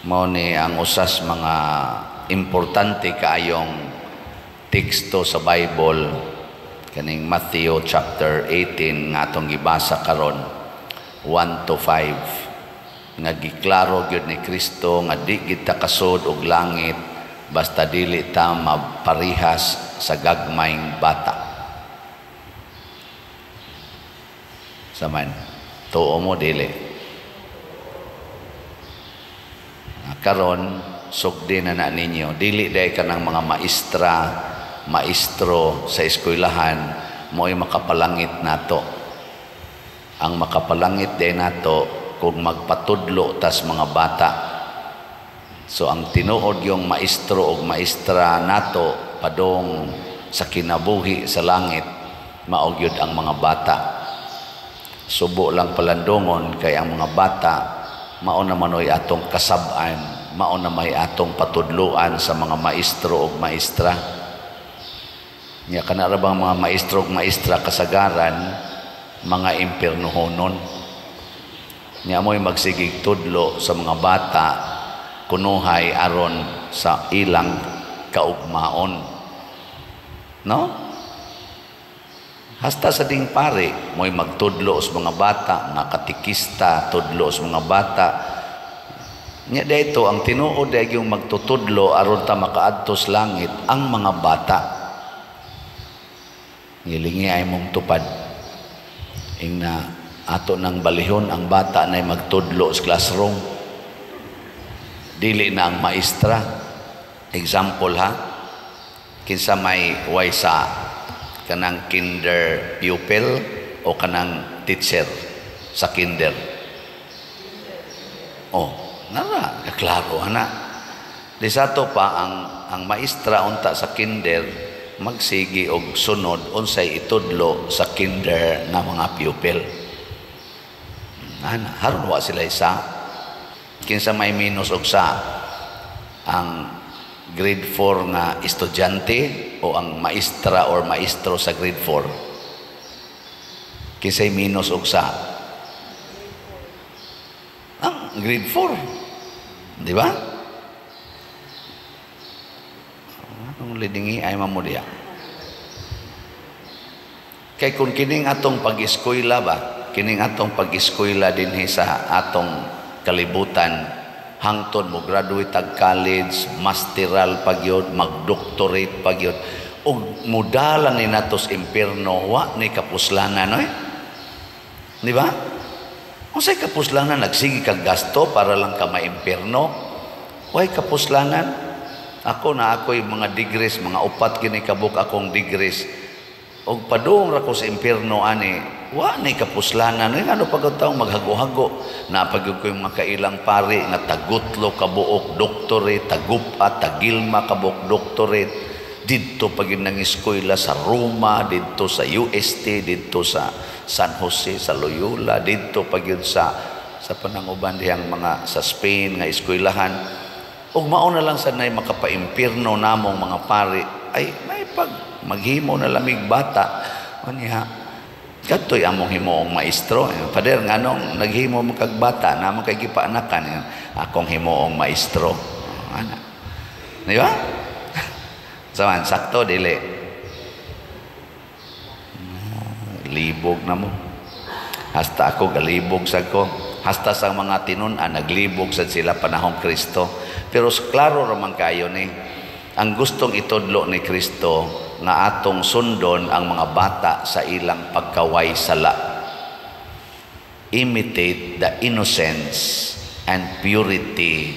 Mao ni ang usas mga importante kaayong teksto sa Bible kaning Matthew chapter 18 nga atong gibasa karon 1 to 5 nga giklaro gyud ni Kristo nga di kita kasud og langit basta dili ta maparihas sa gagmayng bata. Saman tuo mo dili. Karon sugdi na ninyo dili day kanang mga maestro sa eskwelahan mo'y makapalangit nato. Ang makapalangit day nato kung magpatudlo tas mga bata. So ang tinuod yung maestro o maestra nato padong sa kinabuhi sa langit mao gyud ang mga bata. Subo lang palandongon kay ang mga bata mao na manoy atong kasab-an, mao na may atong patudluan sa mga maestro o maestra. Nya kana ra bang mga maestro o maestra kasagaran mga impiernohonon. Nya mo'y magsigig tudlo sa mga bata kunuhay aron sa ilang kaugmaon. No? Hasta sa ding pare, mo'y magtudlo sa mga bata, mga katikista, tudlo sa mga bata. Nya dito, ang tinuod ay yung magtutudlo aron ta makaadto sa langit, ang mga bata. Ngilingi ay mong tupad. Ing na ato ng balihon, ang bata na magtudlo sa classroom. Dili na ang maestra. Example ha, kinsa may waysa kanang kinder pupil o kanang teacher sa kinder. Oh, nara, klaro ana. Di sato pa ang maestra unta sa kinder magsigi og sunod unsay itudlo sa kinder na mga pupil. Ana, haron wa sila isa. Kinsa may minus og sa ang grade 4 nga estudyante o ang maestra or maestro sa grade 4? Kinsay minus og sa? Ang grade 4. Di ba? Ang lidingi ay mamudiya. Kay kung kining atong pag-eskwela ba, kining atong pag-eskwela dinhi sa atong kalibutan, hangtod mo graduate ag college, masteral pagyod, mag-doctorate pagyod, ug mudalan ni natos impierno wa ni kapuslanan oy. Di ba? Unsay kapuslanan nagsigi kag gasto para lang ka maimpierno? Way kapuslanan. Ako'y mga degrees, mga upat kini kabuk akong degrees. Og padung ra ko sa impierno ani, wa ni kapuslanan. Ano pagkataong maghago-hago na pagyud ko yung mga kailang pari nga tagutlo kabuok doctorate, tagupa, tagilma kabuok doctorate. Dito pagyud nang eskwela sa Roma, dito sa UST, dito sa San Jose, sa Loyola, dito pagyud sa pananguban dihang mga sa Spain nga eskwelahan. Og mao na lang sanay makapaimpierno namong mga pari ay may pag maghimo na lamig bata aniha katoy among himoong maestro. Pader nganong naghimo mo kag bata namang kay gipaanakan akong himoong maestro ana, di ba? Saman sakto dili libog na mo. Hasta ako galibog sa ko, hasta sa mga tinun-an naglibog sa sila panahong Kristo. Pero klaro ramang kayo ni ang gustong itudlo ni Kristo nga atong sundon ang mga bata sa ilang pagkaway sala. Imitate the innocence and purity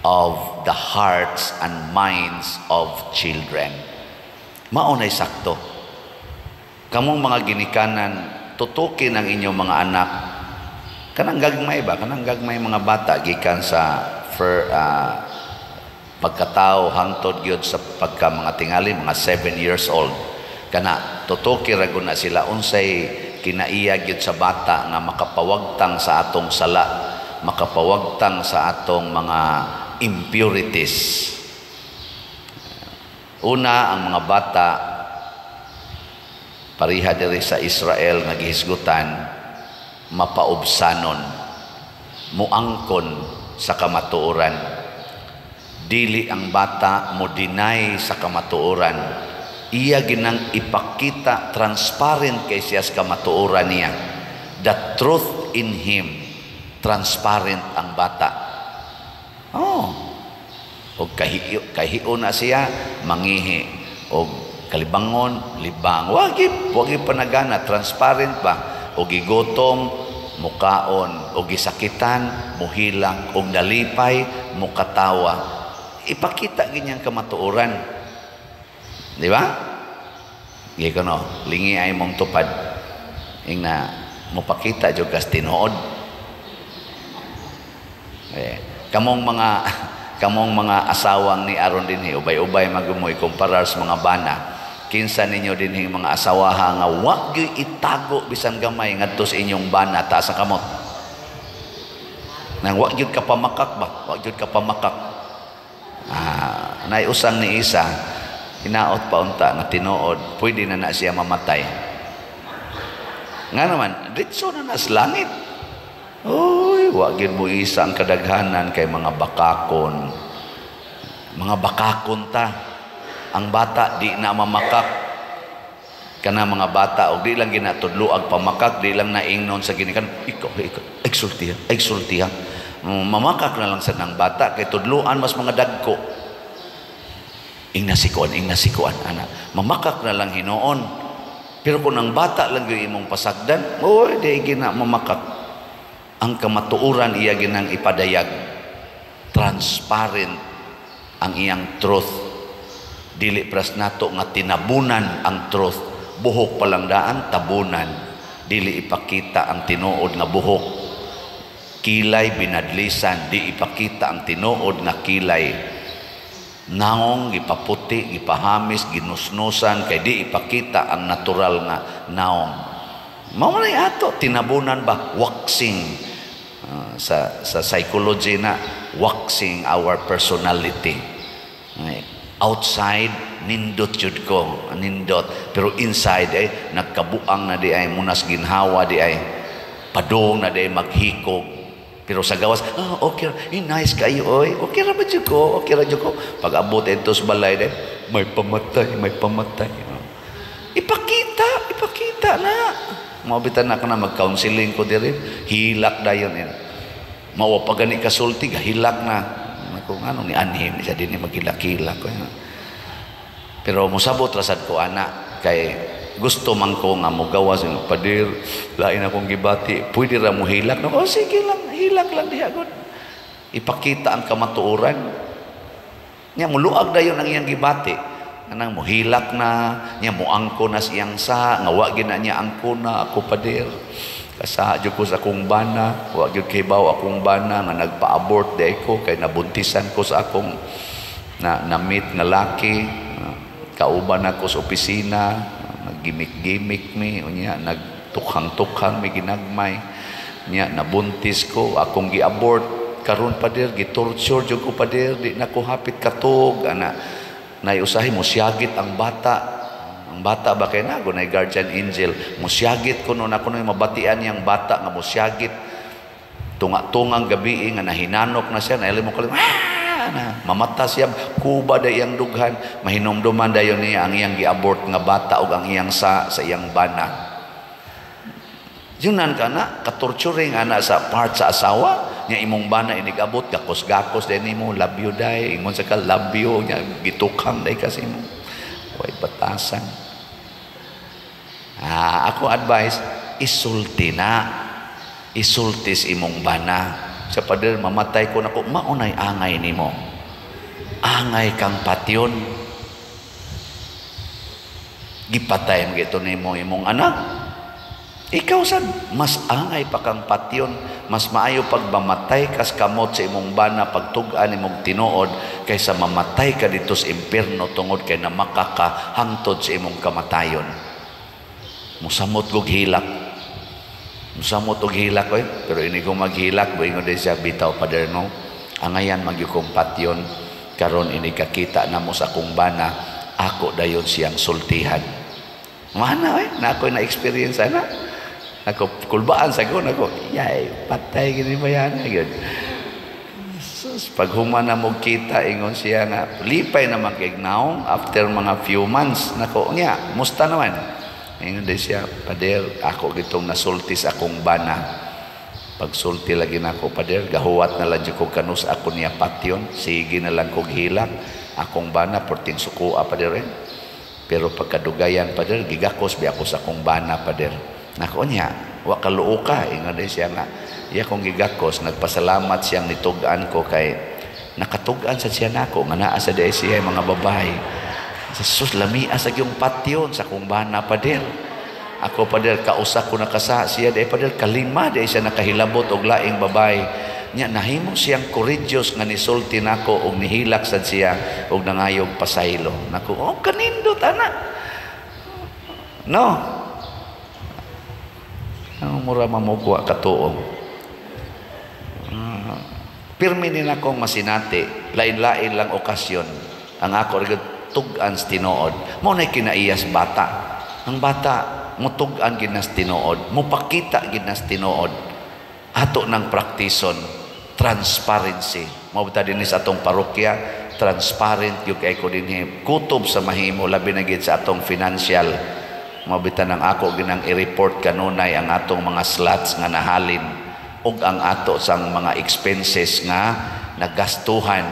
of the hearts and minds of children. Maunay sakto. Kamong mga ginikanan, tutukin ang inyong mga anak. Kanang gagmay ba? Kanang gagmay mga bata gikan sa pagkatao hangtod gyud sa pagka mga tingali mga 7 years old. Kana tutuki ra gud na sila unsay kinaiya gyud sa bata nga makapawagtang sa atong sala, makapawagtang sa atong mga impurities. Una, ang mga bata pariha diri sa Israel nga gihisgutan mapaubsanon, muangkon sa kamatuoran. Dili ang bata mo deny sa kamatuoran. Iya ginang ipakita transparent kay siya sa kamatuoran niya. The truth in him, transparent ang bata. O kahiyo na siya, mangihi. O kalibangon, libang. Wagi panagana, transparent ba? O gigotom, mukaon. O gisakitan, muhilang. O nalipay, mukatawa. Ipakita ganyang kamatuoran. Di ba? Giko no, lingi ay mong tupad. Ing na, mupakita dyan kas tinood. Kamong mga asawang ni aron dinhi ubay-ubay magumoy kumparar sa mga bana. Kinsa ninyo dinhi mga asawaha nga wa gyud itago bisan gamay ngadto sa inyong bana ta sa kamot. Nang wa gyud ka pamakak ba? Wa gyud ka pamakak. Nay usang ni isa hinaot pa unta nga tinuod, pwede na siya mamatay. Nga naman, ditso na nas langit. Uy, wagin mo isa ang kadaghanan kay mga bakakon. Mga bakakon ta. Ang bata di na mamakak. Kana mga bata, o di lang ginatudluag pamakak, di lang naingnon sa ginikan. Ikaw, exultiha. Mamakak na lang sa ng bata, kay tudluan mas mga dagko. Ing nasikuan, anak. Mamakak na lang hinoon. Pero kung ang bata lang yung imong pasagdan, uy, di gina mamakak. Ang kamatuuran iya ginang ipadayag. Transparent ang iyang truth. Dili pras nato nga tinabunan ang truth. Buhok palang daan, tabunan. Dili ipakita ang tinuod nga buhok. Kilay binadlisan, di ipakita ang tinuod nga kilay. Naong, gipaputi, gipahamis, ginusnusan, kay di ipakita ang natural nga naong. Maunay ato, tinabunan ba? Waxing. Sa psychology na, waxing our personality. Outside, nindot yun ko. Nindot. Pero inside, nagkabuang na di ay, munas ginhawa di ay, padong na di ay maghikog. Pero sa gawas, okay, nice kayo, oy. Okay ra ba dyan ko? Okay ra dyan ko. Pag abot ito sa balay, may pamatay. Ipakita na. Mabitan na ka na, mag-counseling ko din. Hilak na yun. Mawapagani kasulti, hilak na. Kung ano, ni anhim, siya din maghilak-hilak. Pero musabot rasad ko, anak, kay gusto man ko nga mo gawas yung padir, lain akong gibati, pwede ra mo hilak. No, sige lang, hilak lang diha god. Ipakita ang kamatuoran. Nya muluag dayon ang iyang gibati. Anang mo hilak na, nya mo angko na siyang sa, nga wa gina niya angko na ako padir. Kasa jud ko sa akong bana, wa jud kay baw akong bana nga nagpa-abort day ko kay nabuntisan ko sa akong na-meet nga laki. Kauban ako sa opisina, naggimik-gimik mi, unya nagtukhang-tukhang mi ginagmay. Nya nabuntis ko, akong gi-abort karon padir, gi-torture jud ko padir, di na ko hapit katog ana. Naiusahi mo siyagit ang bata. Ang bata ba kay na gunay guardian angel, musyagit ko noon ako yung mabatian yang bata nga musyagit. Tunga-tungang gabi nga nahinanok na siya, naili mo kalim, na mamata siya, kuba day iyang dughan, mahinomduman dayon niya ang iyang gi-abort nga bata o ang iyang sa iyang bana. Yunan ka na, katorturing ana sa part sa asawa, niya imong bana inigabot, gakos-gakos din mo, love you day, ingon sa ka, love you, niya gitukhang day kasi mo. Huwag batasan. Ako advice, isulti na. Isultis imong bana. Sa pader, mamatay ko na ko, maunay angay ni mo. Angay kang patyon. Gipatay mo gito ni mo imong anak. Ikaw sad, mas angay pa kang patyon. Mas maayo pagmamatay kas kamot sa imong bana pagtugan imong tinuod kaysa mamatay ka dito sa impierno tungod kay na makakahangtod sa imong kamatayon. Musamot kog hilak. Musamot og hilak oy, pero ini ko maghilak buingon din siya bitaw paderno. Angayan magyukong patyon karon ini kakita namo sa akong bana, ako dayon siyang sultihan. Mana oy, na ako na experience ana. Ako kulbaan sa gon ako, yay, patay gini ba yan? Sus, pag human na mo kita, ingon siya nga, lipay na mag-ignaw after mga few months. Nako niya, musta naman? Ingon din siya, pader, ako gitong nasulti sa akong bana. Pag sulti lagi na ako, pader, gahuwat na lang ko kanus ako niya patyon. Sige na lang kong hilak. Akong bana, porting sukua, pader. Pero pagkadugayan, pader, gigakos, biya ako sa akong bana, pader. Nako niya, wakaluo ka. Ingon din siya nga, iya kong gigakos, nagpasalamat siyang nitugaan ko kay nakatugaan sa siya nako nga naa sa dahil siya mga babae. Sa sus, lamia sa yung patyon sa kong bana, pader. Ako, pader, kausa ko nakasa siya dahil, pader, kalima dahil siya nakahilabot og laing babae. Nya, nahimo siyang courageous nga nisulti nako og nihilak sa siya og nangayog pasaylo. Nako, oh, kanindot, anak. No? Ang mura mamugwa katuong. Pirmi din akong masinati, lain-lain lang okasyon. Ang ako tugan sa tinuod. Mo na kinaiyas bata. Ang bata, mutugan ginas tinuod. Mupakita ginas tinuod. Ato ng praktison, transparency. Mabita din sa atong parokya, transparent yung kay ko din. Kutob sa mahimo, labi na gid sa atong financial. Mabita ng ako ginang i-report kanunay ang atong mga slots nga nahalin. Og ang ato sang mga expenses nga nagastuhan.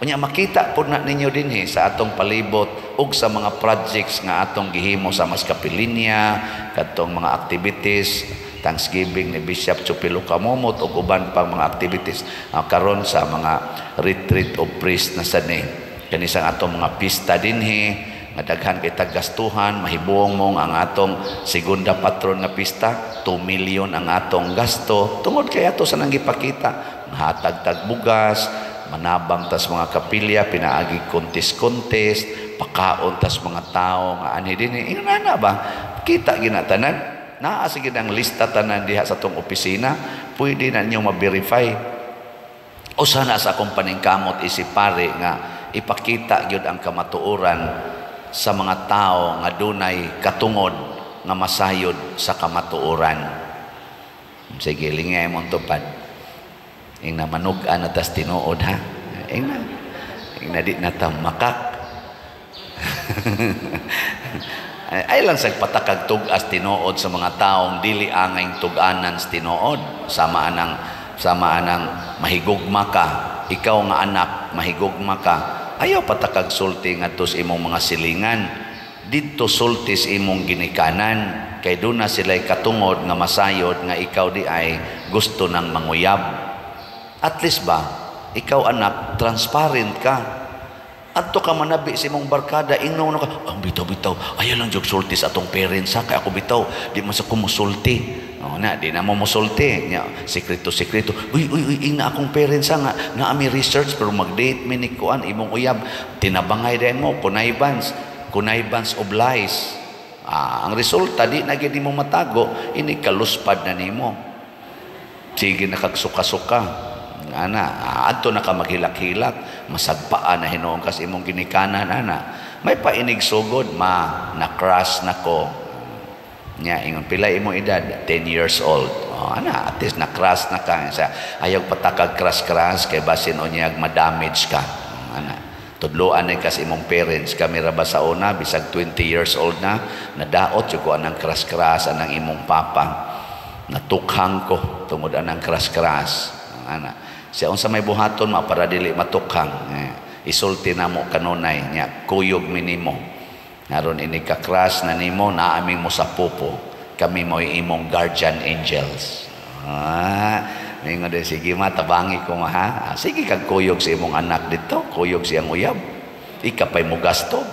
Unya makita po na ninyo din sa atong palibot og sa mga projects nga atong gihimo sa Maskapilinya, katong mga activities, Thanksgiving ni Bishop Chupilo Kamomot og uban pang mga activities karon sa mga retreat of priest na sani. Kani sang atong mga pista dinhi nga daghan kay taggastuhan, mahibuong mong ang atong segunda patron nga pista, 2 million ang atong gasto. Tungod kay ato sa nang gipakita, hatag-tag bugas, manabang tas mga kapilya, pinaagi contest, pakaon tas mga tao nga ani dinhi. Ingana ba? Kita ginatanan. Naa sige ang lista tanan diha sa tong opisina, pwede na niyo ma-verify. O sana sa akong paningkamot isip pare nga ipakita gyud ang kamatuoran sa mga tao nga dunay katungod nga masayod sa kamatuoran. Sige, lingay mong tupad. Ing na manugan na tas tinuod, ha? Ing na di na tamakak. Ay lang sa patakag tugas tinuod sa mga taong dili angay tuganan sa tinuod. Sama anang mahigugma ka. Ikaw nga anak, mahigugma ka. Ayaw patakag sulti nga tos imong mga silingan. Dito sultis imong ginikanan. Kay doon na sila'y katungod nga masayod nga ikaw di ay gusto ng manguyab. At least ba, ikaw anak, transparent ka. Adto ka manabi sa imong barkada, ingnaw ka, ang bitaw-bitaw, ayaw lang jog sultis atong parents ha, kaya ako bitaw, di man sa kumusulti. O na, di na mo musulti. Sekreto-sekreto. Uy, ina akong parents nga, naami research, pero mag-date minikuan, imong uyab, tinabangay din mo, connivance of lies. Ang resulta, di na gini mo matago, ini kaluspad na nimo. Sige na kagsuka-suka. Adto na ka maghilak-hilak, masagpaan na hinoong kas imong ginikanan, may painig sugod, na-crush na ko. Nya ingon pila imong edad 10 years old. At least na-crush na ka sa ayaw patakag crush kay basin unyag ma-damage ka. Tudloan ay kasi imong parents kami ra ba sa una bisag 20 years old na nadaot yung ko anang crush anang imong papa. Natukhang ko tungod anang crush siya unsa may buhaton para dili matukhang. Isulti na mo kanunay nya kuyog minimo. Naron ini ka-crush na nimo na aming mo sa pupo. Kami mo imong guardian angels. Ningon din, sige matabangi ko ha. Sige kag kuyog sa imong anak dito. Kuyog siyang uyab. Ikapay mo gasto.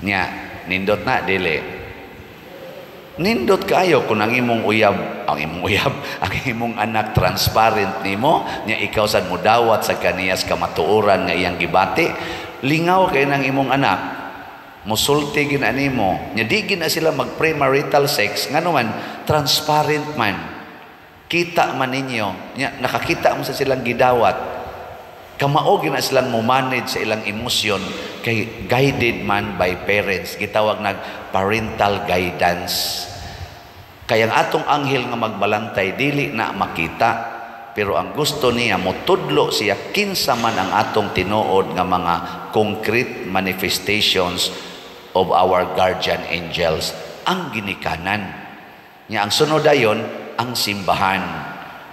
Nya, nindot na, dili. Nindot kayo kung ang imong anak transparent nimo, nya ikaw sad mo dawat sa kaniyas kamatuoran nga iyang gibati. Lingaw kay nang imong anak, musulti gina nimo, nya di gina sila mag-premarital sex, nga naman transparent man. Kita man ninyo, nya nakakita mo sa silang gidawat. Kamao gina silang mo manage sa ilang emosyon kay guided man by parents. Gitawag nag parental guidance. Kaya ang atong anghel nga magbalantay dili na makita, pero ang gusto niya motudlo siya kinsa man ang atong tinuod nga mga concrete manifestations of our guardian angels ang ginikanan niya. Ang sunod ayon ang simbahan,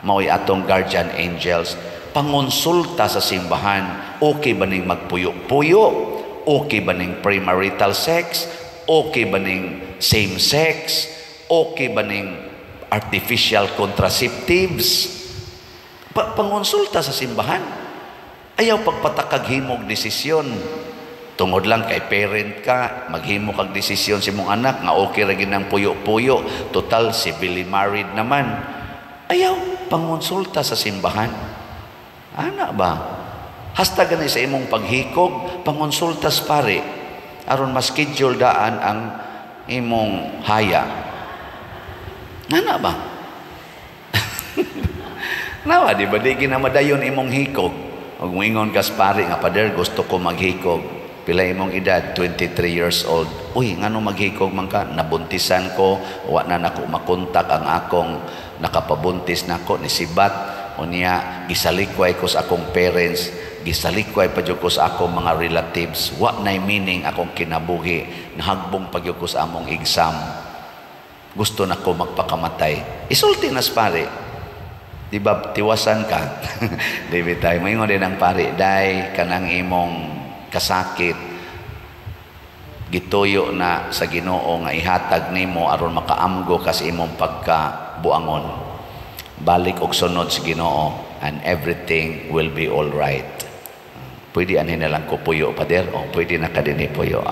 mao'y atong guardian angels. Pangonsulta sa simbahan, okay ba ning magpuyo-puyo, okay ba ning premarital sex, okay ba ning same sex, okay ba ning artificial contraceptives. Pangonsulta sa simbahan. Ayaw pagpatakag himog desisyon. Tungod lang kay parent ka, maghimo kag desisyon si mong anak nga okay ra ginang puyo-puyo, total civilly married naman. Ayaw pangonsulta sa simbahan. Ana ba? Hasta gani sa imong paghikog, pangonsultas pare aron ma-schedule daan ang imong haya. Ana ba? Nawa, di ba? Di ginamadayon imong hikog. Huwag moingon kas pare nga, Pader, gusto ko maghikog. Pila imong edad? 23 years old. Uy, ngano maghikog man ka? Nabuntisan ko, wa na nako makontak ang akong nakapabuntis nako ni sibat. O niya, gisalikway ko sa akong parents, gisalikway pa ko sa akong mga relatives. Wa na'y meaning akong kinabuhi, nahagbong pa ko sa among exam. Gusto na ko magpakamatay. Isulti nas pare. Di ba tiwasan ka? Di ba tayo? Mayroon din ang pare, day, kanang imong kasakit, gituyo na sa Ginoo nga ihatag nimo aron makaamgo ka sa imong pagkabuangon. Balik og sunod sa Ginoo and everything will be all right. Pwede anhin na lang ko puyo, Pader? O, pwede na ka din puyo.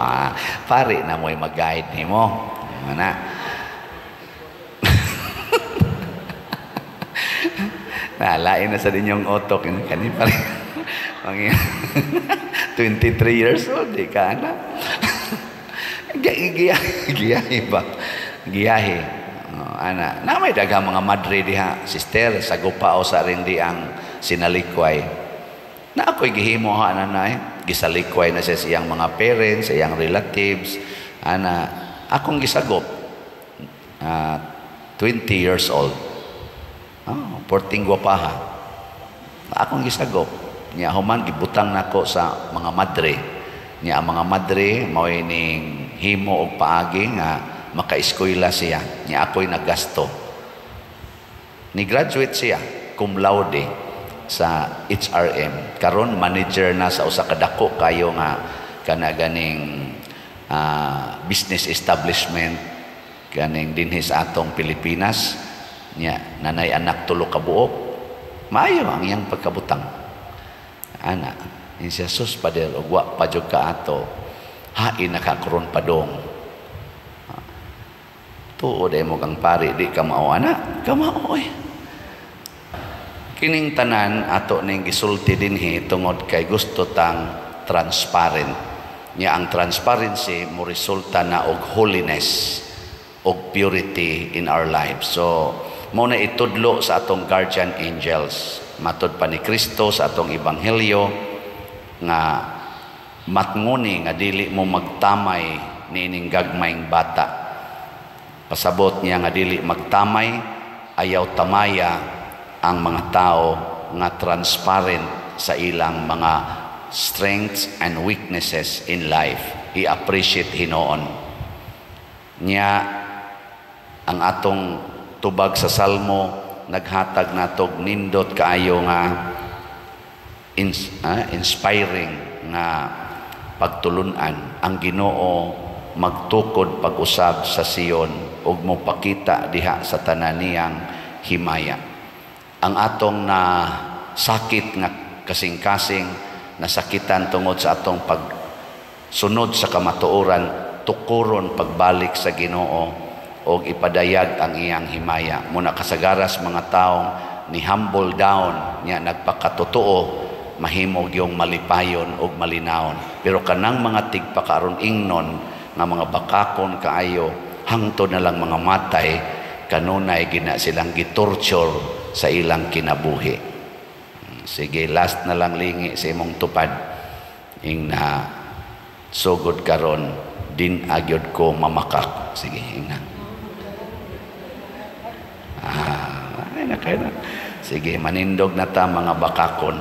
Pare na mo'y mag-guide nimo. Mana? Lain na sa dinyong otok kani pa rin 23 years old di ka na giyahi ba giyahi ana na may daghang mga madre diha sister sa gupao sa rin di ang sinalikway na ako'y gihimo ha nanay gisalikway na siya siyang mga parents siyang relatives ana akong gisagop 20 years old. Porting guwapaha. Akong gisagop. Niya human gibutang nako sa mga madre. Niya ang mga madre mao'y ning himo og paagi nga maka-eskwela siya. Niya ako'y naggasto. Ni graduate siya cum laude sa HRM. Karon manager na sa usa ka dako kayo nga kana ganing business establishment ganing dinhi sa atong Pilipinas. Nya nanay anak tulo ka buok maayo ang iyang pagkabutang ana in siya sus Pader og wa pa jud ka ato hain nakakaron padong tuod ay mo kang pare di ka mao ana ka mao kining tanan ato ning gisulti dinhi tungod kay gusto tang transparent nya ang transparency mo resulta na og holiness og purity in our lives. So mo na itudlo sa atong guardian angels matud pa ni Kristo sa atong ebanghelyo nga matnguni nga dili mo magtamay niining gagmayng bata. Pasabot niya nga dili magtamay, ayaw tamaya ang mga tao nga transparent sa ilang mga strengths and weaknesses in life. I-appreciate hinoon niya ang atong tubag sa Salmo naghatag natog nindot kaayo nga inspiring nga pagtulunan ang Ginoo magtukod pag-usab sa Sion ug mopakita diha sa tanan niyang himaya. Ang atong na sakit nga kasing-kasing nasakitan tungod sa atong pagsunod sa kamatuoran tukuron pagbalik sa Ginoo o ipadayag ang iyang himaya. Muna kasagaras mga taong ni humble down niya nagpakatotoo mahimog yung malipayon o malinawon. Pero kanang mga tigpakaron ingnon nga mga bakakon kaayo hangtod na lang mga matay kanunay gina silang gitorture sa ilang kinabuhi. Sige, last na lang lingi sa imong tupad ing na sugod karon din agyod ko mamakak. Sige, ing na. Sige, manindog na ta mga bakakon.